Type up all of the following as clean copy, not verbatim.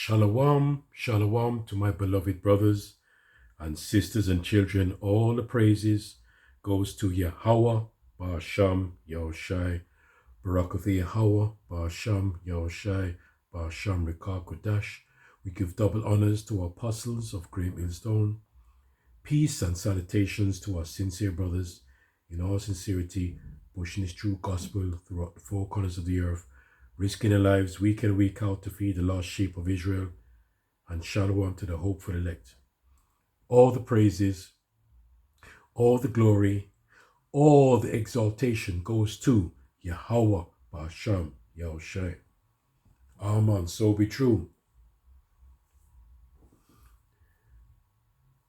Shalom, shalom to my beloved brothers and sisters and children. All the praises goes to Yahweh, Ba'asham, Yahushai, Barakatha Yahweh, Ba'asham, Yahushai, Ba'asham, Rikah Kodash. We give double honors to our apostles of Great Millstone. Peace and salutations to our sincere brothers in all sincerity, pushing this true gospel throughout the four corners of the earth, risking their lives week in, week out to feed the lost sheep of Israel, and shalom to the hopeful elect. All the praises, all the glory, all the exaltation goes to Yahweh, Ba'asham, Yahushai. Amen, so be true.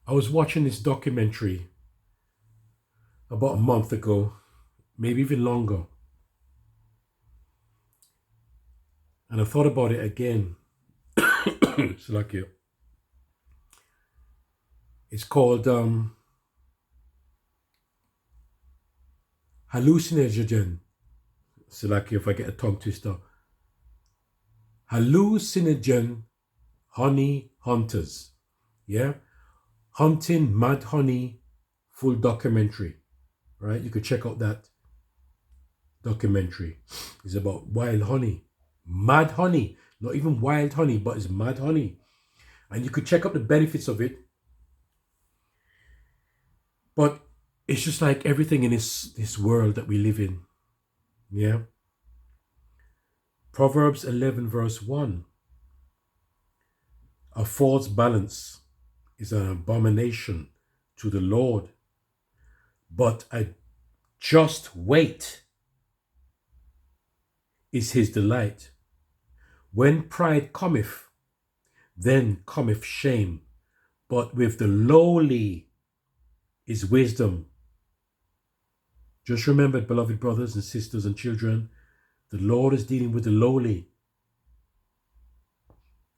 I was watching this documentary about a month ago, maybe even longer. And I thought about it again. Salakia. It's called hallucinogen. Salakia, if I get a tongue twister. Hallucinogen honey hunters. Yeah? Hunting Mad Honey, full documentary. Right? You could check out that documentary. It's about wild honey. Mad honey. Not even wild honey, but it's mad honey. And you could check out the benefits of it. But it's just like everything in this world that we live in. Yeah? Proverbs 11 verse 1. A false balance is an abomination to the Lord, but a just weight is his delight. When pride cometh, then cometh shame, but with the lowly is wisdom. Just remember, beloved brothers and sisters and children, the Lord is dealing with the lowly.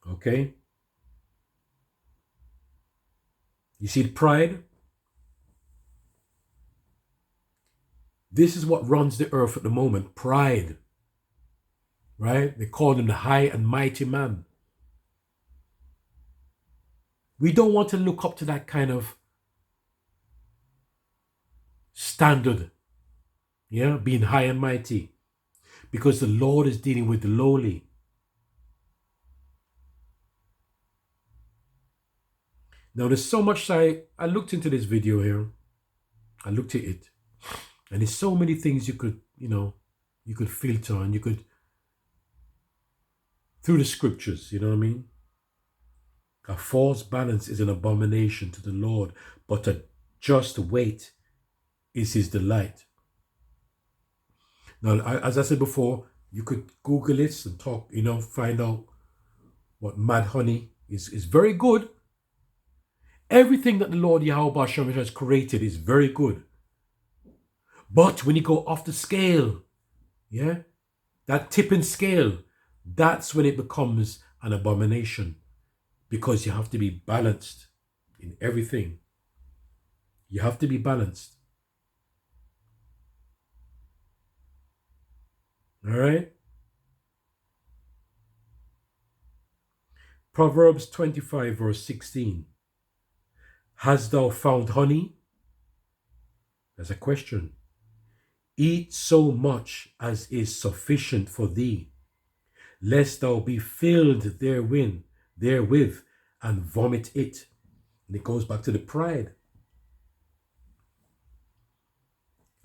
Okay? You see pride? This is what runs the earth at the moment. Pride. Right? They call him the high and mighty man. We don't want to look up to that kind of standard. Yeah? Being high and mighty. Because the Lord is dealing with the lowly. Now there's so much I looked into this video here. I looked at it. And there's so many things you could, you could filter and you could, through the scriptures, you know what I mean? A false balance is an abomination to the Lord, but a just weight is his delight. Now, as I said before, you could Google it and talk, find out what mad honey is very good. Everything that the Lord Yahweh Ba'asham has created is very good. But when you go off the scale, yeah, that tipping scale, that's when it becomes an abomination. Because you have to be balanced in everything. You have to be balanced. All right? Proverbs 25 verse 16. Hast thou found honey? There's a question. Eat so much as is sufficient for thee, lest thou be filled therewith and vomit it. And it goes back to the pride.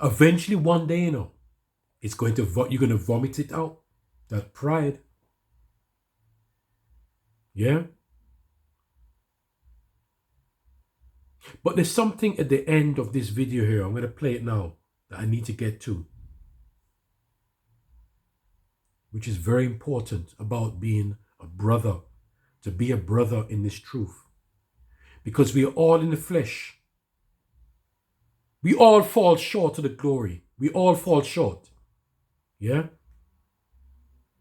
Eventually one day, you're going to vomit it out. That pride. Yeah? But there's something at the end of this video here. I'm going to play it now that I need to get to. Which is very important about being a brother. To be a brother in this truth. Because we are all in the flesh. We all fall short of the glory. We all fall short. Yeah?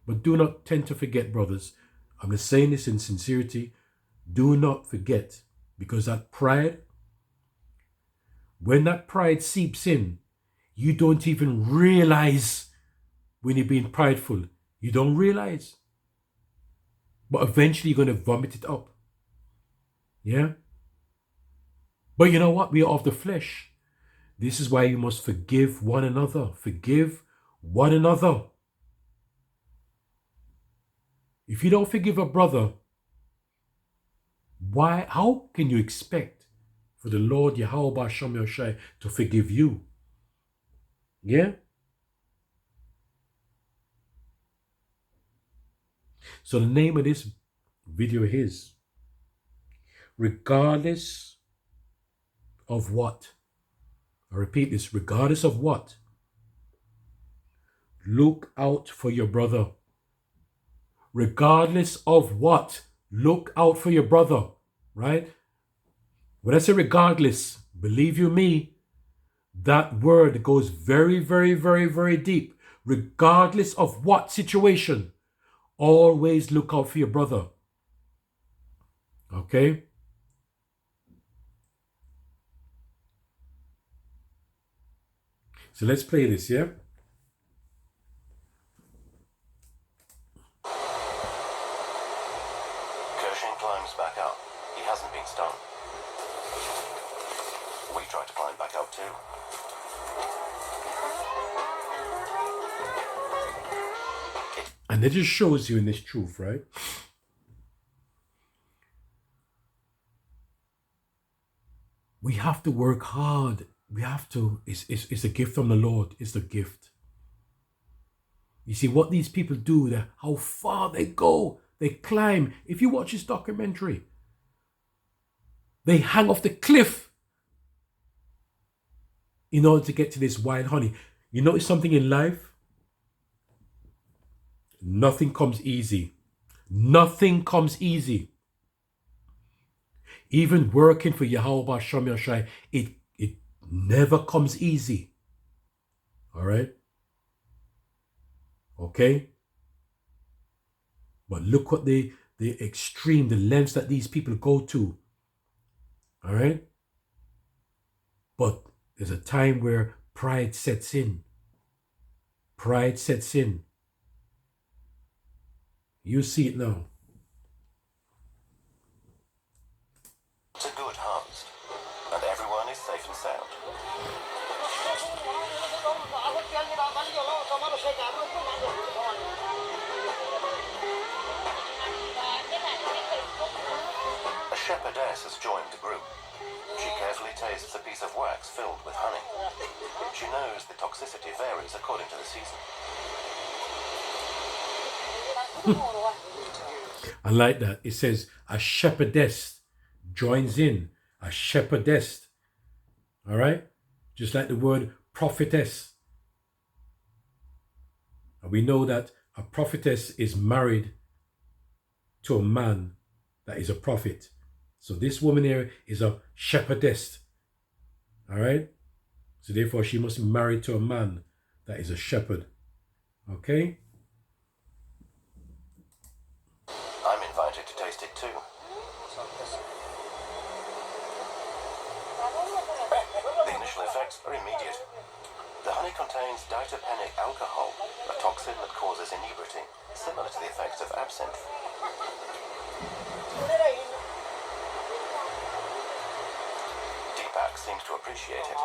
But do not tend to forget, brothers. I'm just saying this in sincerity. Do not forget. Because that pride, when that pride seeps in, you don't even realize when you're being prideful. You don't realize. But eventually you're going to vomit it up. Yeah? But you know what? We are of the flesh. This is why you must forgive one another. Forgive one another. If you don't forgive a brother, how can you expect for the Lord Yahweh Shem Yoshai to forgive you? Yeah? So the name of this video is, regardless of what, I repeat this, regardless of what, look out for your brother. Regardless of what, look out for your brother, right? When I say regardless, believe you me, that word goes very, very, very, very deep. Regardless of what situation, always look out for your brother. Okay? So let's play this, yeah? Cushing climbs back up. He hasn't been stung. We try to climb back up too. And it just shows you in this truth, right? We have to work hard. We have to. It's a gift from the Lord. It's a gift. You see what these people do, how far they go, they climb. If you watch this documentary, they hang off the cliff in order to get to this wild honey. You notice something in life? Nothing comes easy. Nothing comes easy. Even working for Yahweh Shem Yoshai, it never comes easy. All right? Okay? But look what the extreme, the lengths that these people go to. All right? But there's a time where pride sets in. Pride sets in. You see it now. It's a good harvest, and everyone is safe and sound. A shepherdess has joined the group. She carefully tastes a piece of wax filled with honey. She knows the toxicity varies according to the season. I like that. It says a shepherdess joins in. A shepherdess. All right? Just like the word prophetess. And we know that a prophetess is married to a man that is a prophet. So this woman here is a shepherdess. All right? So therefore she must be married to a man that is a shepherd. Okay? I'm invited to taste it too. The initial effects are immediate. The honey contains ditapenic alcohol, a toxin that causes inebriety, similar to the effects of absinthe. Deepak seems to appreciate it.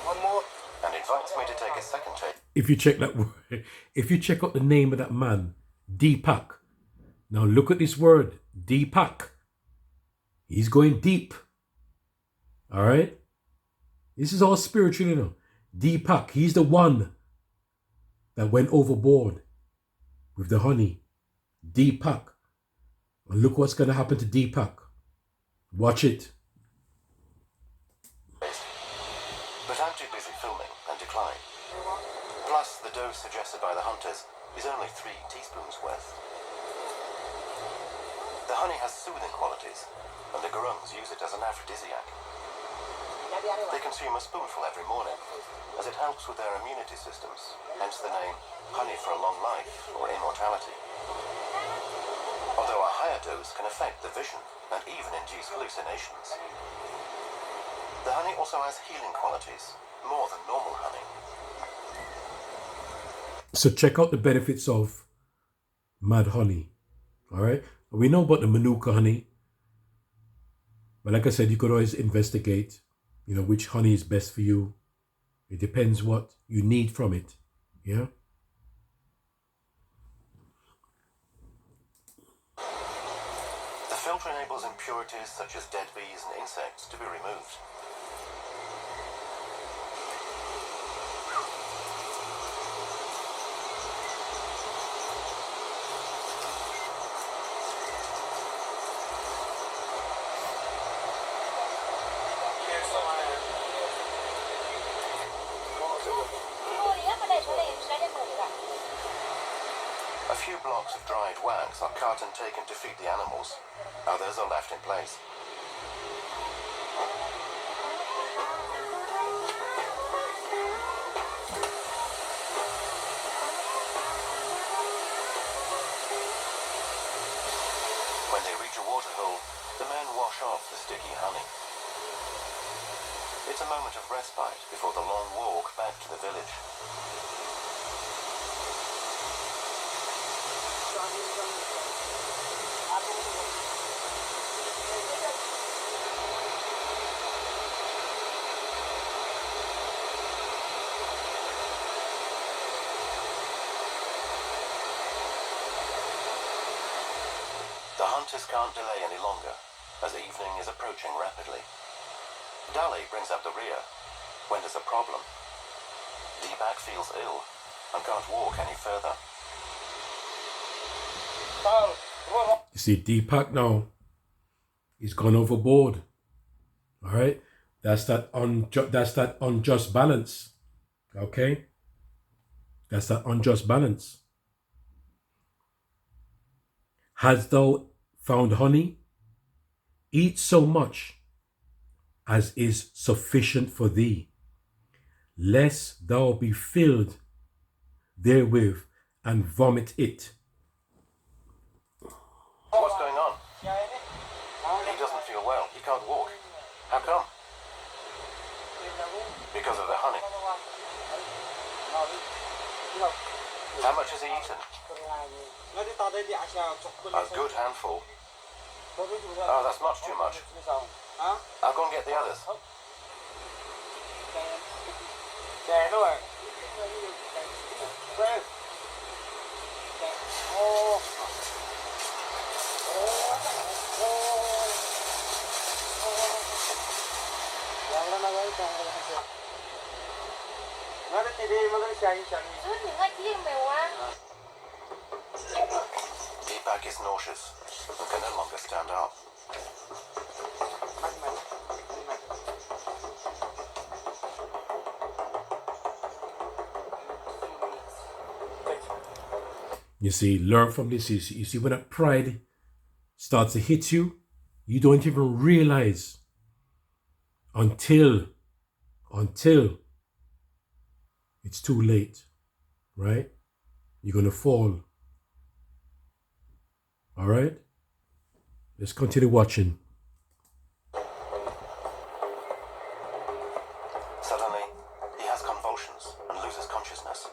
One more. And invites me to take a second taste. If you check that word, if you check out the name of that man, Deepak. Now look at this word, Deepak. He's going deep. All right? This is all spiritual, you know. Deepak, he's the one that went overboard with the honey. Deepak. And look what's going to happen to Deepak. Watch it. But I'm too busy filming and decline. Plus, the dose suggested by the hunters is only 3 teaspoons worth. The honey has soothing qualities, and the Gurungs use it as an aphrodisiac. They consume a spoonful every morning, as it helps with their immunity systems, hence the name honey for a long life or immortality. Although a higher dose can affect the vision and even induce hallucinations. The honey also has healing qualities, more than normal honey. So check out the benefits of mad honey. All right? We know about the Manuka honey. But like I said, you could always investigate, which honey is best for you. It depends what you need from it. Yeah? The filter enables impurities such as dead bees and insects to be removed. A few blocks of dried wax are cut and taken to feed the animals. Others are left in place. When they reach a waterhole, the men wash off the sticky honey. It's a moment of respite before the long walk back to the village. The hunters can't delay any longer, as evening is approaching rapidly. Dali brings up the rear when there's a problem. Deepak feels ill and can't walk any further. You see, Deepak now, he's gone overboard. All right? That's that unjust balance. Okay? That's that unjust balance. Hast thou found honey? Eat so much as is sufficient for thee, lest thou be filled therewith and vomit it. What's going on? He doesn't feel well. He can't walk. How come? Because of the honey. How much has he eaten? A good handful. Oh, that's much too much. I'll go and get the others. Deepak is nauseous and can no longer stand up. You see, learn from this. You see, when that pride starts to hit you, you don't even realize until it's too late, right? You're going to fall. All right? Let's continue watching. Suddenly, he has convulsions and loses consciousness.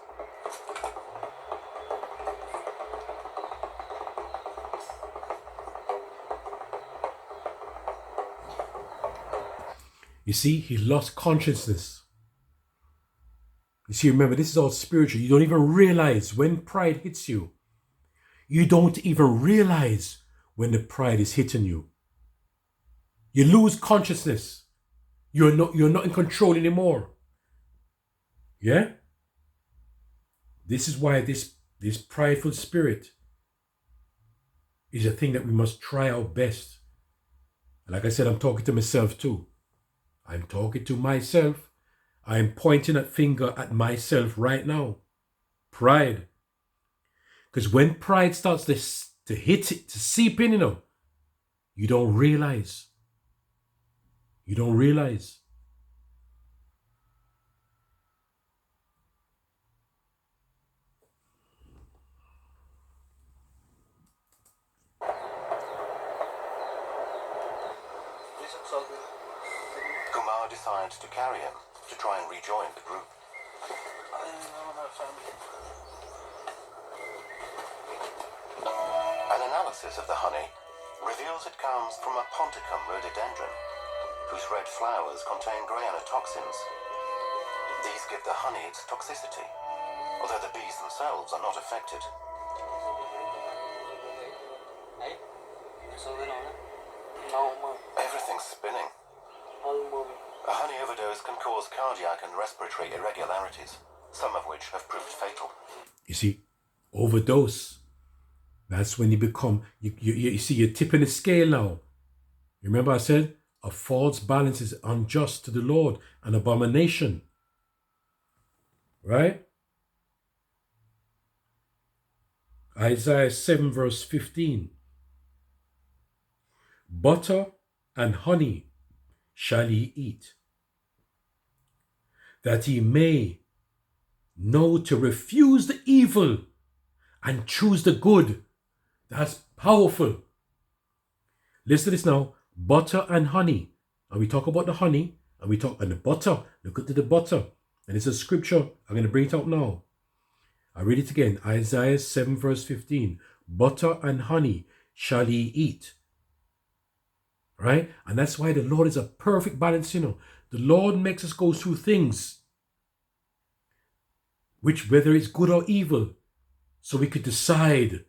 You see, he lost consciousness. You see, remember, this is all spiritual. You don't even realize when pride hits you. You don't even realize when the pride is hitting you. You lose consciousness. You're not in control anymore. Yeah? This is why this prideful spirit is a thing that we must try our best. Like I said, I'm talking to myself too. I'm talking to myself. I'm pointing a finger at myself right now. Pride. Because when pride starts to hit it, to seep in, you don't realize. You don't realize. Kumar decides to carry him to try and rejoin the group. An analysis of the honey reveals it comes from a ponticum rhododendron, whose red flowers contain toxins. These give the honey its toxicity, although the bees themselves are not affected. Everything's spinning. A honey overdose can cause cardiac and respiratory irregularities, some of which have proved fatal. You see, overdose. That's when you become, you see, you're tipping the scale now. You remember I said, a false balance is unjust to the Lord, an abomination. Right? Isaiah 7 verse 15. Butter and honey shall ye eat, that ye may know to refuse the evil and choose the good. That's powerful. Listen to this now. Butter and honey. And we talk about the honey and we talk and the butter. Look at the butter. And it's a scripture. I'm going to bring it out now. I read it again. Isaiah 7 verse 15. Butter and honey shall ye eat. Right? And that's why the Lord is a perfect balance, The Lord makes us go through things, which whether it's good or evil, so we could decide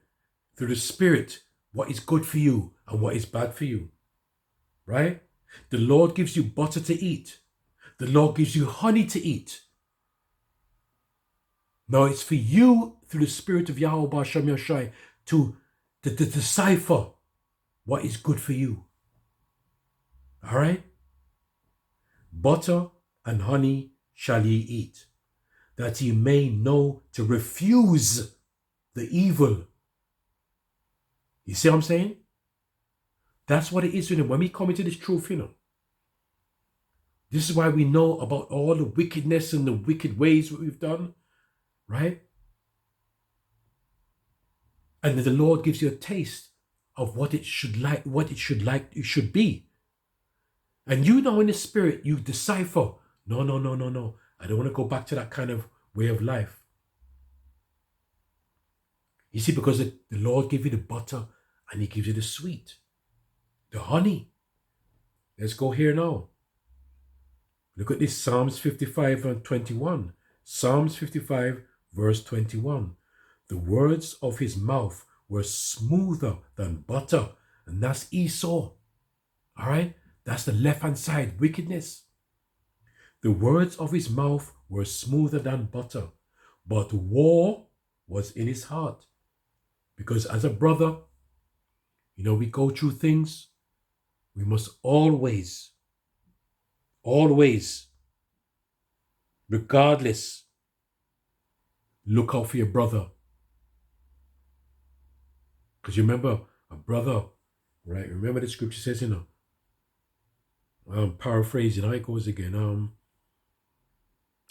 through the Spirit what is good for you and what is bad for you. Right? The Lord gives you butter to eat. The Lord gives you honey to eat. Now it's for you through the Spirit of Yahweh B'Shem Yashai to decipher what is good for you. All right? Butter and honey shall ye eat, that ye may know to refuse the evil. You see what I'm saying? That's what it is, when we come into this truth, This is why we know about all the wickedness and the wicked ways that we've done, right? And the Lord gives you a taste of what it should be. And in the Spirit, you decipher, no. I don't want to go back to that kind of way of life. You see, because the Lord gives you the butter and he gives you the sweet, the honey. Let's go here now. Look at this, Psalms 55 and 21. Psalms 55 verse 21. The words of his mouth were smoother than butter. And that's Esau. All right? That's the left-hand side, wickedness. The words of his mouth were smoother than butter, but war was in his heart. Because as a brother, we go through things. We must always, regardless, look out for your brother. Because you remember, a brother, right? Remember the scripture says, I'm paraphrasing, how it goes again.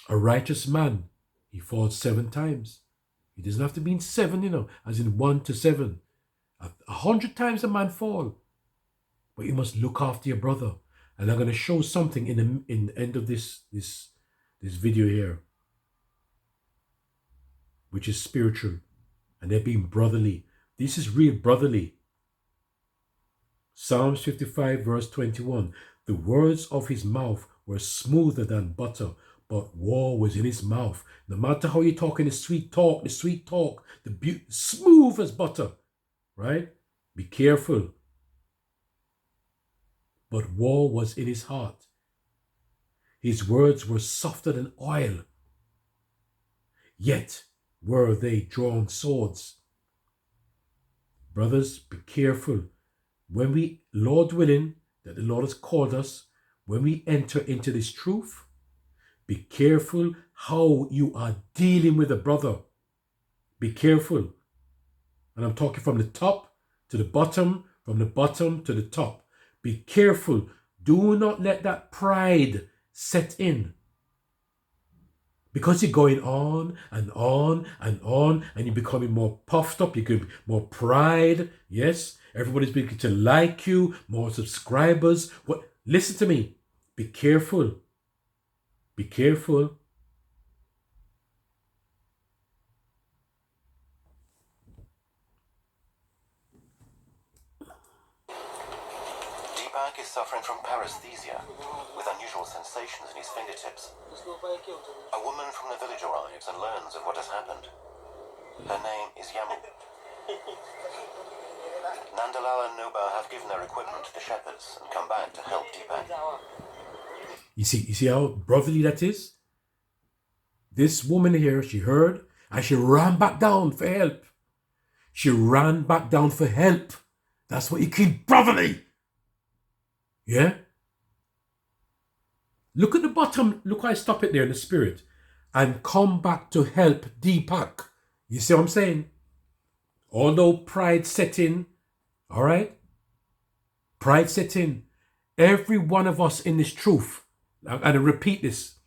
A righteous man, he falls 7 times. It doesn't have to be in 7, as in 1 to 7. 100 times a man fall. But you must look after your brother. And I'm going to show something in the end of this video here, which is spiritual. And they're being brotherly. This is real brotherly. Psalms 55 verse 21. The words of his mouth were smoother than butter, but war was in his mouth. No matter how you're talking, the sweet talk, smooth as butter, right? Be careful. But war was in his heart. His words were softer than oil, yet were they drawn swords. Brothers, be careful. When we, Lord willing, that the Lord has called us, when we enter into this truth, be careful how you are dealing with a brother. Be careful. And I'm talking from the top to the bottom, from the bottom to the top. Be careful. Do not let that pride set in. Because you're going on and on and on, and you're becoming more puffed up, you're getting more pride. Yes, everybody's beginning to like you, more subscribers. Listen to me. Be careful. Be careful. back is suffering from paresthesia, with unusual sensations in his fingertips. A woman from the village arrives and learns of what has happened. Her name is Yamu. Nandalal and Nuba have given their equipment to the shepherds and come back to help Deepak. You see how brotherly that is? This woman here, she heard and she ran back down for help. She ran back down for help. That's what you keep brotherly. Yeah? Look at the bottom. Look how I stop it there in the spirit. And come back to help Deepak. You see what I'm saying? Although pride set in, all right? Pride set in. Every one of us in this truth, and I repeat this,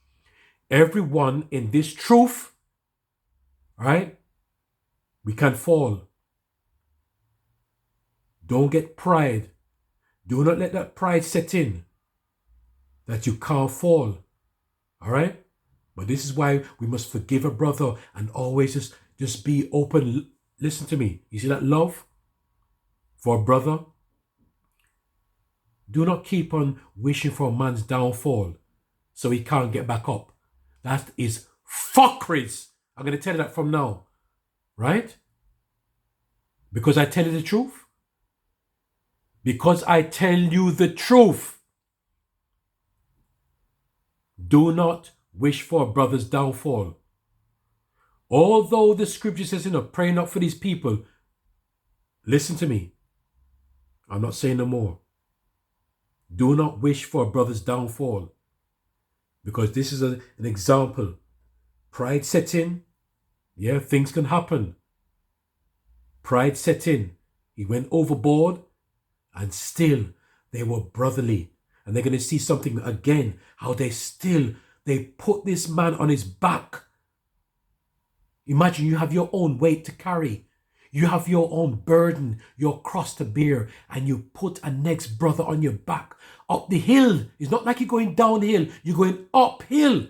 everyone in this truth, all right? We can fall. Don't get pride. Do not let that pride set in that you can't fall. All right? But this is why we must forgive a brother and always just be open. Listen to me. You see that love for a brother? Do not keep on wishing for a man's downfall so he can't get back up. That is fuckeries. I'm going to tell you that from now. Right? Because I tell you the truth. Because I tell you the truth. Do not wish for a brother's downfall. Although the scripture says, pray not for these people. Listen to me. I'm not saying no more. Do not wish for a brother's downfall. Because this is an example. Pride set in. Yeah, things can happen. Pride set in. He went overboard and still they were brotherly. And they're going to see something again, how they put this man on his back. Imagine you have your own weight to carry. You have your own burden, your cross to bear, and you put a next brother on your back up the hill. It's not like you're going downhill, you're going uphill.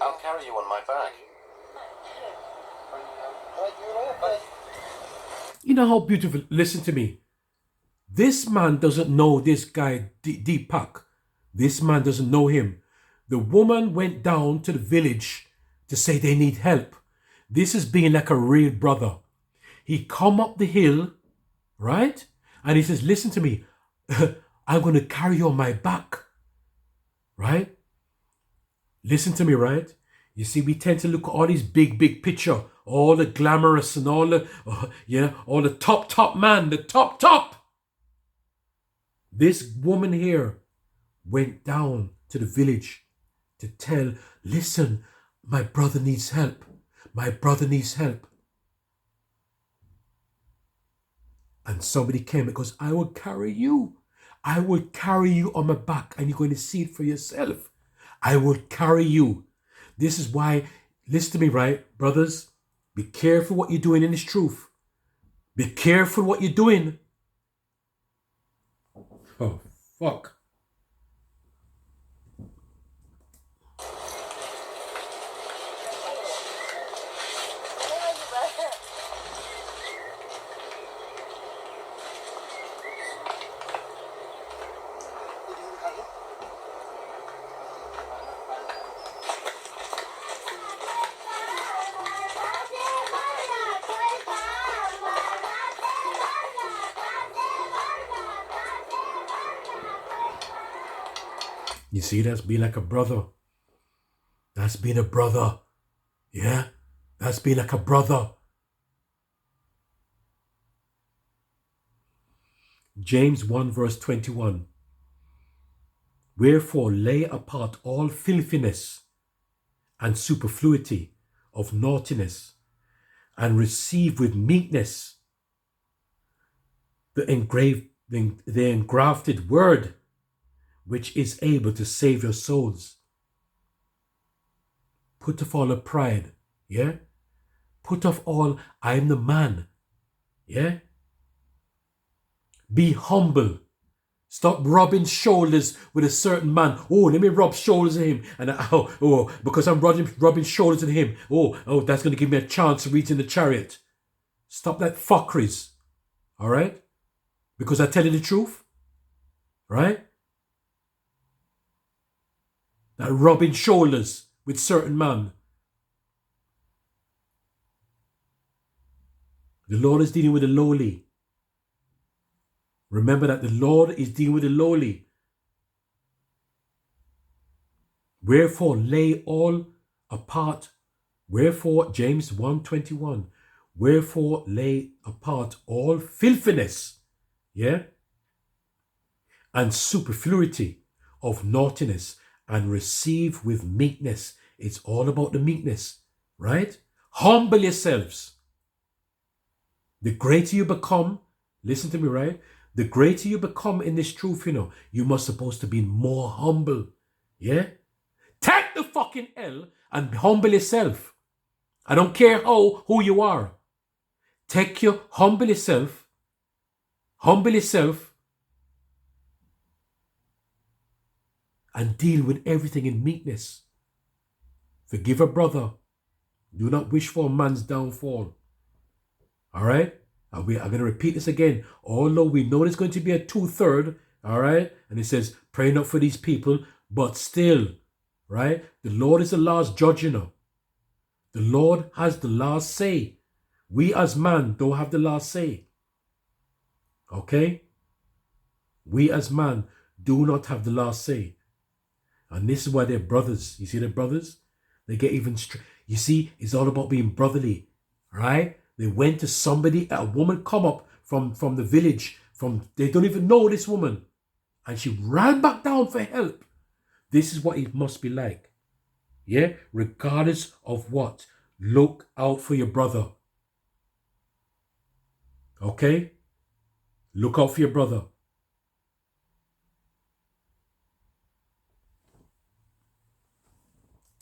I'll carry you on my back. You know how beautiful, listen to me. This man doesn't know this guy, Deepak. This man doesn't know him. The woman went down to the village to say they need help. This is being like a real brother. He come up the hill, right? And he says, listen to me. I'm going to carry you on my back, right? Listen to me, right? You see, we tend to look at all these big picture, all the glamorous and all the, all the top man, the top. This woman here went down to the village to tell, listen, my brother needs help. My brother needs help. And somebody came and goes, I will carry you. I will carry you on my back and you're going to see it for yourself. I will carry you. This is why, listen to me, right? Brothers, be careful what you're doing in this truth. Be careful what you're doing. Oh, fuck. You see, that's being like a brother. That's being a brother. Yeah? That's being like a brother. James 1 verse 21. Wherefore lay apart all filthiness and superfluity of naughtiness, and receive with meekness the engrafted word, which is able to save your souls. Put off all the pride, yeah? Put off all, I'm the man, yeah? Be humble. Stop rubbing shoulders with a certain man. Oh, let me rub shoulders with him. And because I'm rubbing shoulders with him. Oh, that's going to give me a chance to reach in the chariot. Stop that fuckeries. All right? Because I tell you the truth. Right? That rubbing shoulders with certain man. The Lord is dealing with the lowly. Remember that the Lord is dealing with the lowly. Wherefore lay all apart. Wherefore, James 1:21. Wherefore lay apart all filthiness, yeah, and superfluity of naughtiness, and receive with meekness. It's all about the meekness, right? Humble yourselves. The greater you become, listen to me, right? The greater you become in this truth, you must supposed to be more humble, yeah? Take the fucking L and humble yourself. I don't care who you are. Humble yourself, and deal with everything in meekness. Forgive a brother. Do not wish for a man's downfall. All right? I'm going to repeat this again. Although we know there's going to be a 2/3, all right? And it says, pray not for these people, but still, right? The Lord is the last judge, The Lord has the last say. We as man don't have the last say. Okay? We as man do not have the last say. And this is why they're brothers. You see they're brothers? They get even... You see, it's all about being brotherly. Right? They went to somebody, a woman come up from the village. They don't even know this woman. And she ran back down for help. This is what it must be like. Yeah? Regardless of what. Look out for your brother. Okay? Look out for your brother.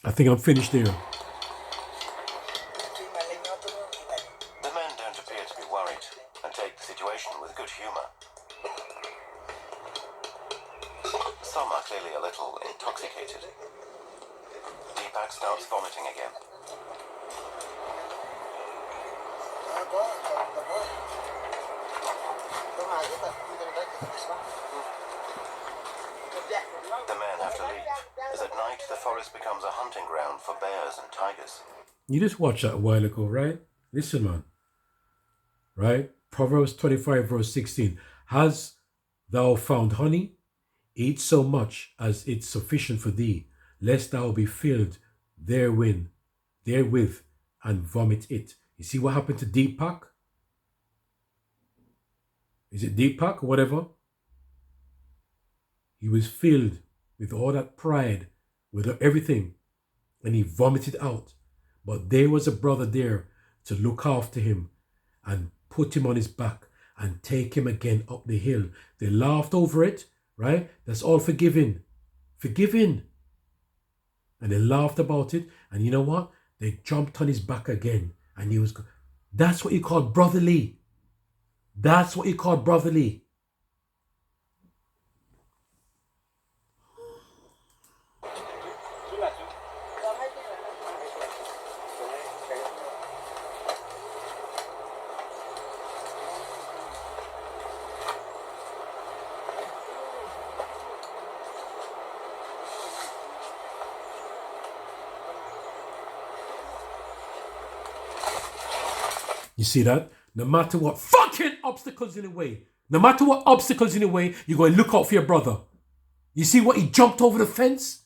I think I'm finished there. The men don't appear to be worried and take the situation with good humour. Some are clearly a little intoxicated. Deepak starts vomiting again. The men have to leave, as at night the forest becomes a hunting ground for bears and tigers. You just watched that a while ago, right? Listen, man. Right? Proverbs 25 verse 16. Has thou found honey? Eat so much as it's sufficient for thee, lest thou be filled therewith, and vomit it. You see what happened to Deepak? Is it Deepak or whatever? He was filled with all that pride, with everything, and he vomited out. But there was a brother there to look after him and put him on his back and take him again up the hill. They laughed over it, right? That's all forgiving. Forgiving. And they laughed about it. And you know what? They jumped on his back again. And he was... That's what you call brotherly. That's what you call brotherly. You see that? No matter what fucking obstacles in the way, you're going to look out for your brother. You see what? He jumped over the fence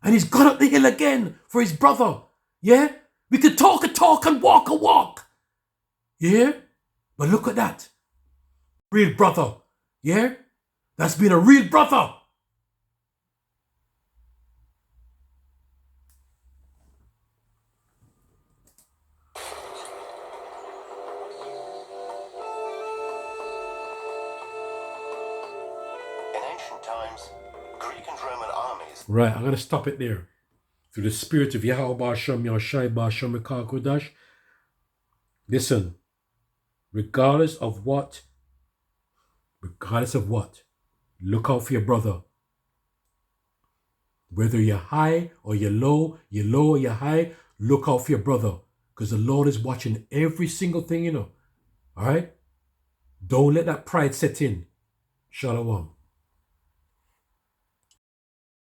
and he's gone up the hill again for his brother. Yeah? We could talk a talk and walk a walk. Yeah? But look at that. Real brother. Yeah? That's been a real brother. Right, I'm going to stop it there. Through the spirit of Yahweh Ba'Shem Yahshai Ba'Shem Kodash. Listen, regardless of what, Look out for your brother. Whether you're high or you're low or you're high, look out for your brother. Because the Lord is watching every single thing, All right? Don't let that pride set in. Shalom.